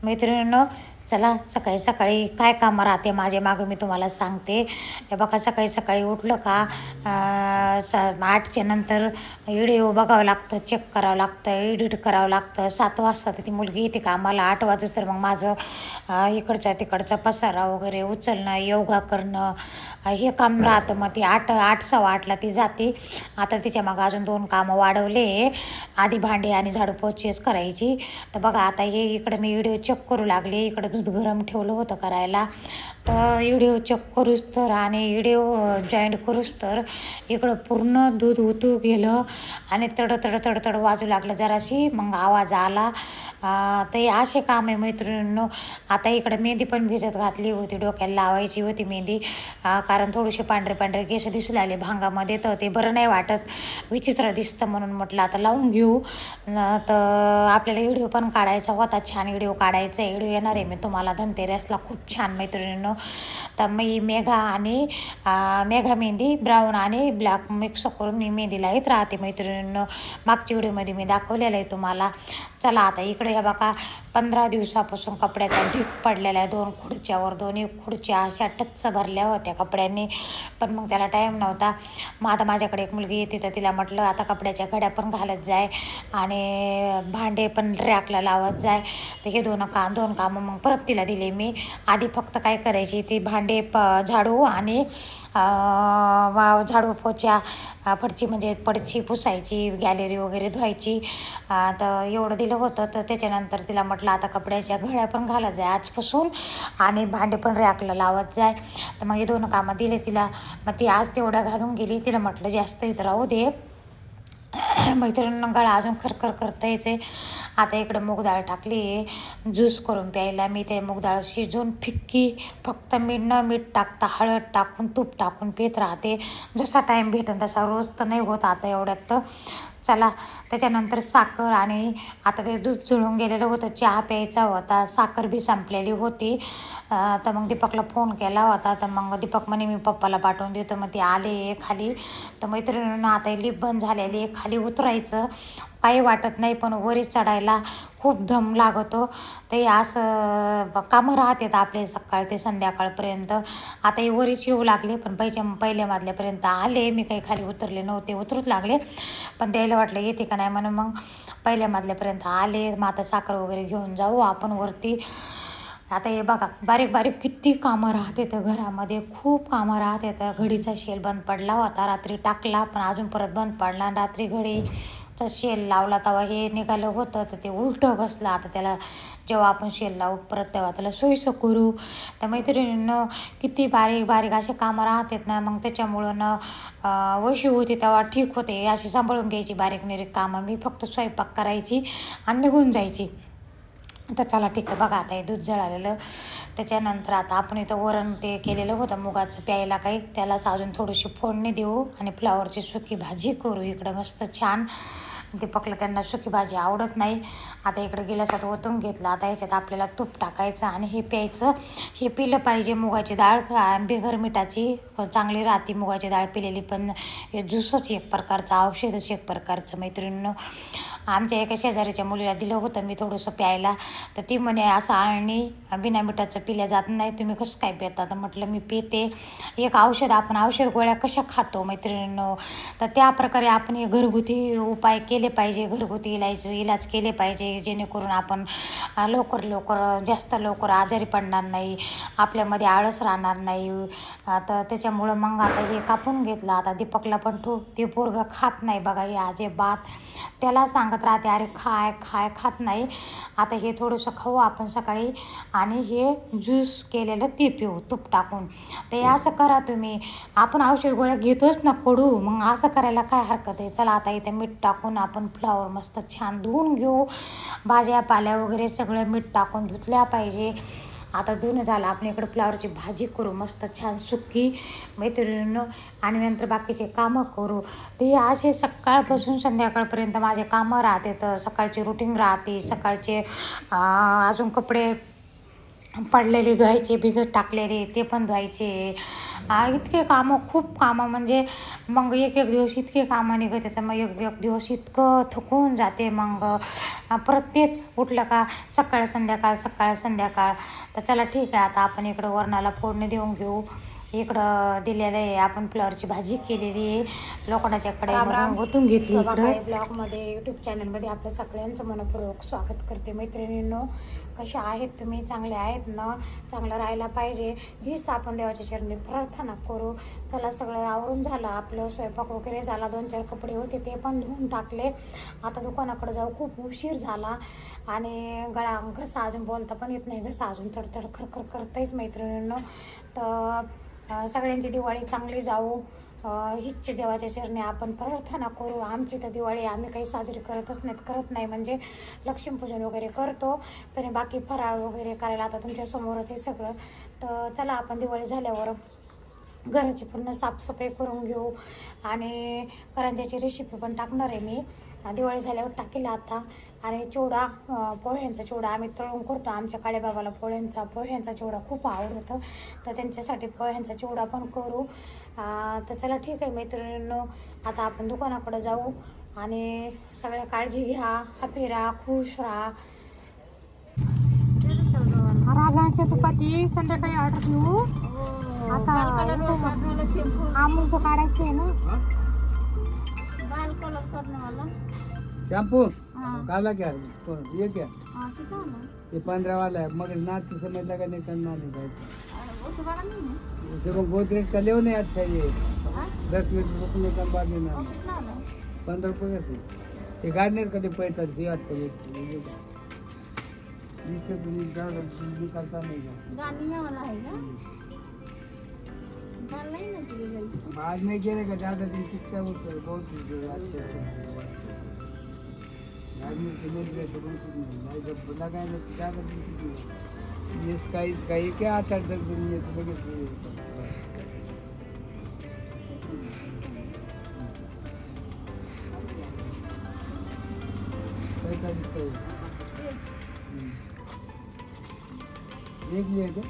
मैत्रिणींनो, चला सकाळी सकाळी काय कामं राहते माझे मागं मी तुम्हाला सांगते. हे बघा, सकाळी सकाळी उठलं का 8च्या नंतर व्हिडिओ बघावं लागतं, चेक करावं लागतं, एडिट करावं लागतं. 7 वाजता तर ती मुलगी येते कामाला, 8 वाजता तर मग माझं इकडचा तिकडचा पसारा वगैरे उचलणं, योगा करणं हे काम राहतं. मग ती 8 सव्वा 8ला ती जाते. आता तिच्या मग अजून 2 कामं वाढवले. आधी भांडी आणि झाडू पोछेच करायची. तर बघा, आता हे इकडं मी व्हिडिओ चेक करू लागले. इकडं दूध गरम ठेवलं होतं करायला, तर व्हिडिओ चेक करूच तर आणि व्हिडिओ जॉईंट करूच तर इकडं पूर्ण दूध उतू गेलं आणि तड वाजू लागलं जराशी. मग आवाज आला. तर हे असे काम आहे मैत्रिणींनो. आता इकडं मेहंदी पण भिजत घातली होती, डोक्याला लावायची होती मेहंदी. कारण थोडेसे पांढरे केस दिसू लागले भांगामध्ये, तर ते बरं नाही वाटत, विचित्र दिसतं. म्हणून म्हटलं आता लावून घेऊ. तर आपल्याला व्हिडिओ पण काढायचा होता, छान व्हिडिओ काढायचा. व्हिडिओ येणार आहे मी तुम्हाला धनतेरसला, खूप छान मैत्रिणींनो. तर मी मेघा मेहंदी ब्राऊन आणि ब्लॅक मिक्स करून मी मेहंदी लावत राहते मैत्रिणींनो. मागच्या व्हिडिओमध्ये मी दाखवलेलं आहे तुम्हाला. चला आता इकडे हे बघा, 15 दिवसापासून कपड्याचा ढीग पडलेला आहे. 2 खुर्च्यावर, दोन्ही खुर्च्या अशा टच्च भरल्या होत्या कपड्यांनी, पण मग त्याला टाईम नव्हता. मग आता माझ्याकडे एक मुलगी येते, तर तिला म्हटलं आता कपड्याच्या घड्या पण घालत जाय आणि भांडे पण रॅकला लावत जाय. तर हे 2 कामं मग परत तिला दिले मी. आधी फक्त काय करायची, ती भांडे झाडू आणि झाडू पोछा फरची म्हणजे पडची पुसायची, गॅलरी वगैरे धुवायची. तर एवढं दिलं होतं. तर त्याच्यानंतर तिला म्हटलं आता कपड्याच्या घड्या पण घालत जाय आजपासून आणि भांडे पण रॅकला लावत जाय. तर मग हे 2 कामं दिले तिला. मग ती आज तेवढ्या घालून गेली. तिला म्हटलं जास्त इथं राहू दे, मैत्रिणींना गळा अजून खरखर करता यायचे. आता इकडं मूग डाळ टाकली आहे ज्यूस करून प्यायला. मी ते मूग डाळ शिजवून फिक्की फक्त मीठ टाकता, हळद टाकून तूप टाकून पित राहते. जसा टाईम भेटेल तसा, रोज तर नाही होत आता एवढ्यात. तर चला, त्याच्यानंतर साखर आणि आता ते दूध जुळून गेलेलं होतं, चहा प्यायचा होता, साखर बी संपलेली होती. तर मग दीपकला फोन केला होता. तर मग दीपक म्हणे मी पप्पाला पाठवून देतो. मग ते आले खाली. तर मैत्रिणींना आता लिफ्ट बंद झालेली, खाली उतरायचं काही वाटत नाही, पण वरी चढायला खूप दम लागतो. ते असं कामं राहतात आपले सकाळ ते संध्याकाळपर्यंत. आता हे वरीच येऊ लागले, पण पहिल्या मजल्यापर्यंत आले. मी काही खाली उतरले नव्हते, उतरूच लागले, पण द्यायला वाटलं येते का नाही म्हणून मग पहिल्या मजल्यापर्यंत आले. मग आता साखर वगैरे घेऊन जाऊ आपण वरती. आता हे बघा, बारीक किती कामं राहते तर घरामध्ये, खूप कामं राहते. तर घडीचा शेल बंद पडला होता, रात्री टाकला पण अजून परत बंद पडला. आणि रात्री घडीचा शेल लावला तेव्हा हे निघालं होतं, तर ते उलटं बसलं. आता त्याला जेव्हा आपण शेल लावू परत तेव्हा त्याला सोयीचं करू. तर मैत्रिणींना किती बारीक असे कामं राहतात ना, मग त्याच्यामुळं ना वशी होती तेव्हा ठीक होते. अशी सांभाळून घ्यायची बारीक कामं. मी फक्त स्वयंपाक करायची आणि निघून जायची. तर चला ठीक आहे. बघा आता हे दूध जळालेलं. त्याच्यानंतर आता आपण इथं वरण ते केलेलं होतं मुगाचं प्यायला काही, त्यालाच अजून थोडीशी फोडणी देऊ आणि फ्लावरची सुकी भाजी करू इकडं मस्त छान. दीपकला त्यांना सुकी भाजी आवडत नाही. आता इकडे गिलासात ओतून घेतलं. आता ह्याच्यात आपल्याला तूप टाकायचं आणि हे प्यायचं. हे पिलं पाहिजे. मुगाची डाळ बिगर मिठाची चांगली राहते मुगाची डाळ पिलेली, पण हे ज्यूसच एक प्रकारचं, औषधच एक प्रकारचं मैत्रिणींनो. आमच्या एका शेजारीच्या मुलीला दिलं होतं मी थोडंसं प्यायला, तर ती म्हणे असं आळणी बिना मिठाचं पिल्या जात नाही, तुम्ही कसं काय पिता? तर म्हटलं मी पिते. एक औषध, आपण औषध गोळ्या कशा खातो मैत्रिणींनो, तर त्या प्रकारे आपण हे घरगुती उपाय केले पाहिजे, घरगुती इलाज केले पाहिजे, जेणेकरून आपण जास्त लवकर आजारी पडणार नाही, आपल्यामध्ये आळस राहणार नाही. तर त्याच्यामुळं मग आता हे कापून घेतलं. आता दीपकला पण ते पोरगं खात नाही बघा हे अजिबात. त्याला सांगत राहते अरे खात नाही. आता हे थोडंसं खाऊ आपण सकाळी आणि हे ज्यूस केलेलं ते पिऊ तूप टाकून. ते असं करा तुम्ही. आपण औषध गोळ्या घेतोच ना कडू, मग असं करायला काय हरकत आहे. चला आता इथे मीठ टाकून आपण फ्लावर मस्त छान धुवून घेऊ. भाज्या पाल्या वगैरे सगळं मीठ टाकून धुतल्या पाहिजे. आता धुणं झालं, आपण इकडं फ्लावरची भाजी करू मस्त छान सुकी मैत्रिणींनो, आणि नंतर बाकीचे कामं करू. ते असे सकाळपासून संध्याकाळपर्यंत माझे कामं राहते. तर सकाळची रुटीन राहते. सकाळचे अजून कपडे पडलेले धुवायचे, भिजत टाकलेले ते पण धुवायचे. इतके कामं, खूप कामं, म्हणजे मग एक एक दिवस इतके कामं निघत येतं, मग एक एक दिवस इतकं थकून जाते. मग परत तेच उठलं का सकाळ संध्याकाळ सकाळ संध्याकाळ. तर चला ठीक आहे, आता आपण इकडं वरणाला फोडणी देऊन घेऊ. इकडं दिलेलं आहे, आपण फ्लॉवरची भाजी केलेली आहे, लोखंडाच्या कढईमधून ओतून घेतली. इकडं ब्लॉगमध्ये, यूट्यूब चॅनलमध्ये आपलं सगळ्यांचं मनपूर्वक स्वागत करते. मैत्रिणींनो, कशा आहेत तुम्ही? चांगले आहेत ना? चांगलं राहायला पाहिजे, हीच आपण देवाच्या चरणी प्रार्थना करू. चला, सगळं आवरून झालं आपलं, स्वयंपाक वगैरे झाला, 2-4 कपडे होते ते पण धुवून टाकले. आता दुकानाकडे जाऊ, खूप उशीर झाला आणि घसा अजून बोलता पण येत नाही, घसा अजून थडथड खरखर करतायच मैत्रिणींनो. तर सगळ्यांची दिवाळी चांगली जाऊ, हीच देवाच्या चरणी आपण प्रार्थना करू. आमची तर दिवाळी आम्ही काही साजरी करत नाही, म्हणजे लक्ष्मीपूजन वगैरे करतो, पण बाकी फराळ वगैरे करायला आता तुमच्या समोरच हे सगळं. तर चला, आपण दिवाळी झाल्यावर घराची पूर्ण साफसफाई करून घेऊ आणि करंज्याची रेसिपी पण टाकणार आहे मी, दिवाळी झाल्यावर टाकेल आता. आणि चिवडा, पोह्यांचा चिवडा आम्ही तळून करतो. आमच्या काळेबाबाला पोह्यांचा चिवडा खूप आवडतं, तर त्यांच्यासाठी पोह्यांचा चिवडा पण करू. तर चला ठीक आहे मैत्रिणींनो, आता आपण दुकानाकडे जाऊ आणि सगळ्या काळजी घ्या, हॅपी राहा, खुश राहा. राजाच्या तुपाची संध्याकाळी ऑर्डर घेऊ. आता अमूलचं काढायचं आहे ना, शैम्पू काला क्या ये क्या ये 15 वाला है, मगर नाच के समय लगा नहीं करना नहीं भाई, उसे गोदरेज का ले नहीं अच्छा, ये 10 मिनट रुकने का बाद में 15 रुपये से ये गार्डनर का पैसा दिए अच्छा, इससे निकलता नहीं बाद में गिरेगा ज्यादा दिन टिकता है, बहुत जब लगाएंगे तो ज्यादा दिन इसका ये क्या आता है 10 दिन में तो लगे देख लिया क्या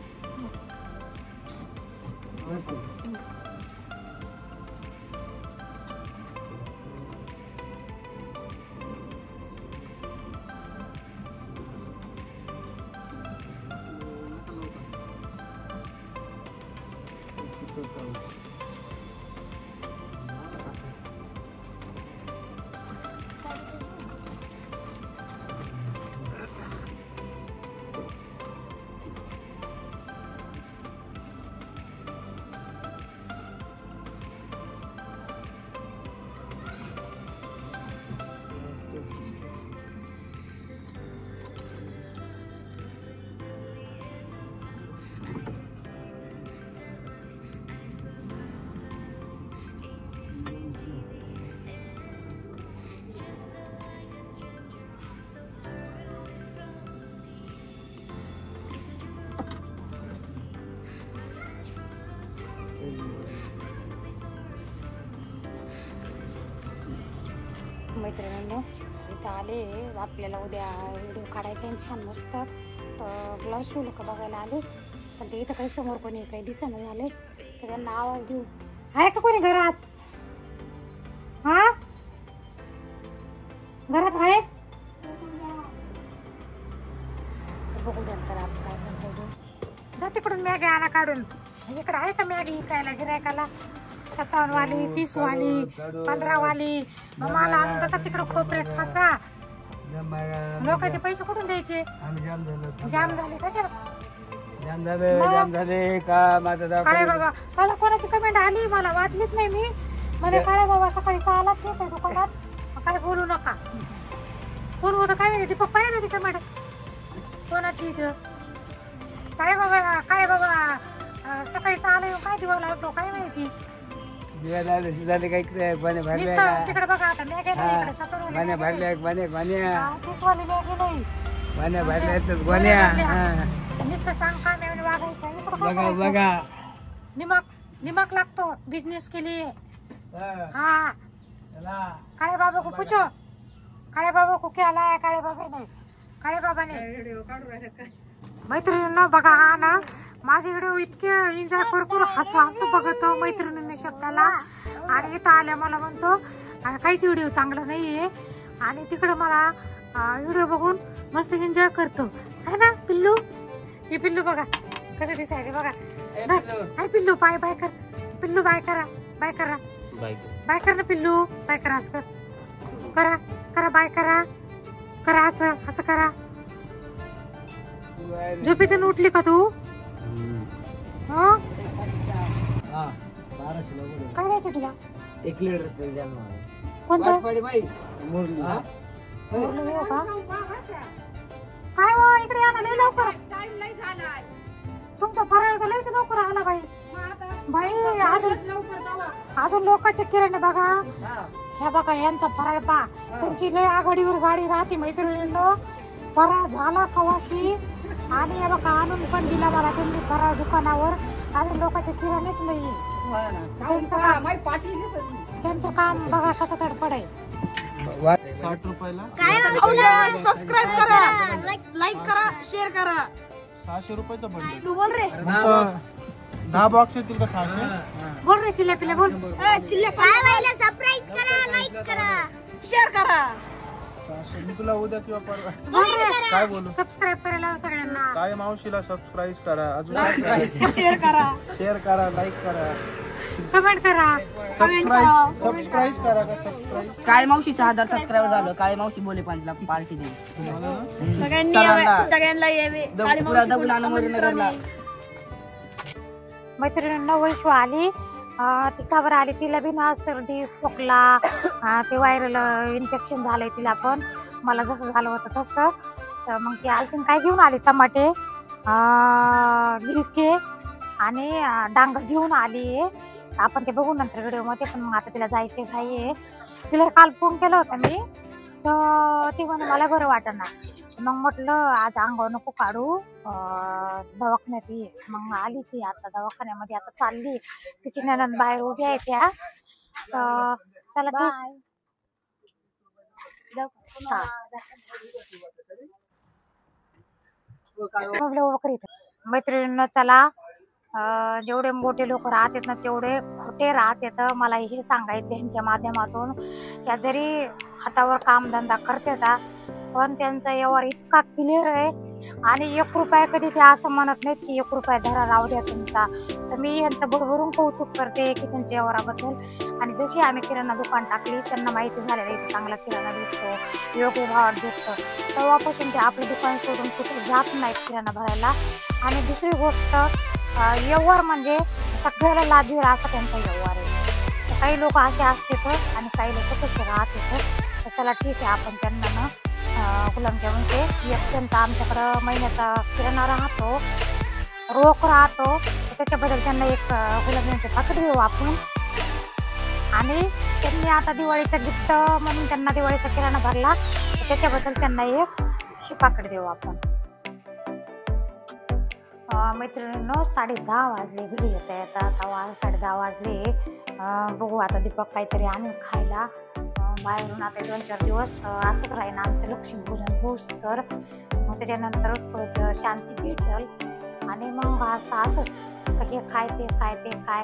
मैत्रिणींनो, इथं आले, आपल्याला उद्या व्हिडिओ काढायचा आहे छान मस्त. तर ब्लाऊज शिवलं का बघायला आले, पण ते इथं काही समोर कोणी काही दिसेना झाले, तर त्यांना आवाज देऊ. आहे का कोणी घरात? हा, घरात आहे? बघू नंतर आपण काय म्हणतो. जा तिकडून मॅगी आणा काढून. इकडे आहे का मॅगी विकायला गिरायकाला? 57 वाली, 30 वाली, 15 वाली. मग मला आणून तसा तिकडं खोपरेट खाचा. लोकांचे पैसे कुठून द्यायचे? जाम झाले कशा? जाम झाले का माझा? काय बाबा, मला कोणाची कमेंट आली, मला वाचलीच नाही मी. म्हणजे काय बाबा, सकाळी 6लाच येते दुकानात, काय बोलू नका. कोण होतं काय माहिती? दीपक पाहिजे ती कमेंट कोणाची इथं? काय बाबा, काय बाबा, सकाळी 6ला येऊन काय दिवा लावतो काय माहिती? तिकडे बघा आता मॅगी नाही, 57 भरल्या नुसतं सांग का मी वागायचं. बघा दिमाग लागतो बिजनेस के लिए. हाँ, काळे बाबा को पूछो, काळे बाबा को क्या लाया? काळे बाबा ने मैत्रिणींना बघा हा ना माझे व्हिडिओ इतके एन्जॉय करू हसू बघतो मैत्रिणींनी शब्दाला. आणि इथं आल्या मला म्हणतो काहीच व्हिडिओ चांगला नाहीये आणि तिकडं मला व्हिडिओ बघून मस्त एन्जॉय करतो है ना पिल्लू. हे पिल्लू बघा कसं दिसायले बघा. हाय पिल्लू बाय बाय कर. पिल्लू बाय करा बाय करा बाय कर ना पिल्लू. बाय करा असं करा करा बाय करा करा असं करा. झोपेतून उठली का तू? काय द्यायचं तुला? 1 लिटर कोणतं? काय हो इकडे या ना लय लवकर. तुमचा फराळ तर लयच लवकर आला बाई. बाई अजून लोकांचे किराणे बघा. ह्या बघा यांचा फराळ पा त्यांची लय आघाडीवर गाडी राहते मैत्रिणींनो. फराळ झाला कवाशी आणि हे बघा आणून पण दिला मला त्यांनी फराळ दुकानावर. अजून लोकांचे किराणेच नाही. त्यांचं काम बघा कसं तडफड आहे. 60 रुपयाला सबस्क्राईब करा, लाईक करा, शेअर करा. 600 रुपयाचा बंडल. तू बोल रे. 10 बॉक्स येतील का 600? बोल रे चिल्ल्या पिल्ल्या बोल. सबस्क्राईब करा, लाईक करा, शेअर करा. 600 मी तुला उद्या किंवा परवा बोल रे. काय बोलू? सबस्क्राईब करायला सगळ्यांना. काय मावशीला सबस्क्राईब करा, अजून शेअर करा, शेअर करा, लाईक करा, कमेंट करा. सबस्क्राईब करा का सबस्क्राईब. काळे मावशीचा 1000 सबस्क्राईबर झालं. काळे मावशी बोले 5 लाख पार्टी दे. सगळ्यांना यावे. पुरा दगून आणून नगरला. मैत्रिणींना वैशू आली. ती का बरं आली? तिला बी ना सर्दी खोकला ते व्हायरल इन्फेक्शन झालंय तिला पण. मला जसं झालं होतं तसं. तर मग ती आली काय घेऊन आली? टमाटे गिलके आणि डांग घेऊन आली. आपण ते बघू नंतर व्हिडिओमध्ये. पण मग आता तिला जायचे घाई आहे. तिला काल फोन केला होता मी तर ती म्हणे मला बरं वाटणार. मग म्हटलं आज अंगावर नको काढू दवाखान्यात ये. मग आली ती आता दवाखान्यामध्ये. आता चालली तिची नणंद बाहेर उभी आहे त्या. चला ठीक. मैत्रिणींना चला जेवढे मोठे लोक राहतात ना तेवढे खोटे राहतात. मला हे सांगायचे ह्यांच्या माध्यमातून त्या जरी हातावर कामधंदा करतात पण त्यांचा व्यवहार इतका क्लिअर आहे. आणि 1 रुपया कधी ते असं म्हणत नाहीत की 1 रुपया धरा राहू द्या तुमचा. तर मी यांचं भरभरून कौतुक करते की त्यांच्या व्यवहाराबद्दल. आणि जशी आम्ही किराणा दुकान टाकली त्यांना माहिती झालेलं आहे की चांगला किराणा भेटतो, योग्य भावात भेटतो. तेव्हापासून ते आपलं दुकान सोडून कुठे जात नाहीत किराणा भरायला. आणि दुसरी गोष्ट व्यवहार म्हणजे सगळ्याला लाजवेल असा त्यांचा व्यवहार आहे. काही लोक असे असतात आणि काही लोक तसे राहतात. तर चला ठीक आहे आपण त्यांना ना गुलाबजामुन ते त्यांचा आमच्याकडं महिन्याचा किराणा राहतो, रोख राहतो. त्याच्याबद्दल त्यांना एक गुलाबजामुनचे पाकिट देऊ आपण. आणि त्यांनी आता दिवाळीचं गिफ्ट म्हणून त्यांना दिवाळीचा किराणा भरला तर त्याच्याबद्दल त्यांना एक पाकिट देऊ आपण. मैत्रिणींनो 10:30 वाजले घरी येता येता. 10:30 वाजले. बघू आता दीपक काहीतरी आणून खायला बाहेरून. आता 2-4 दिवस असंच राहील आमचं लक्ष्मीपूजन होऊस तर. मग त्याच्यानंतर थोडं शांती भेटल. आणि मग असंच हे खाय ते खाय ते काय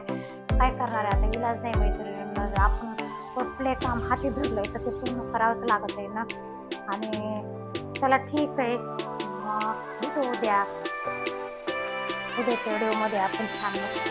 करणार आहे आता? इलाज नाही मैत्रिणींना. आपण कुठले काम हाती धरलंय तर ते पूर्ण करावंच लागत आहे ना. आणि चला ठीक आहे भेटू उद्याच्या व्हिडिओमध्ये. आपण छान मस्त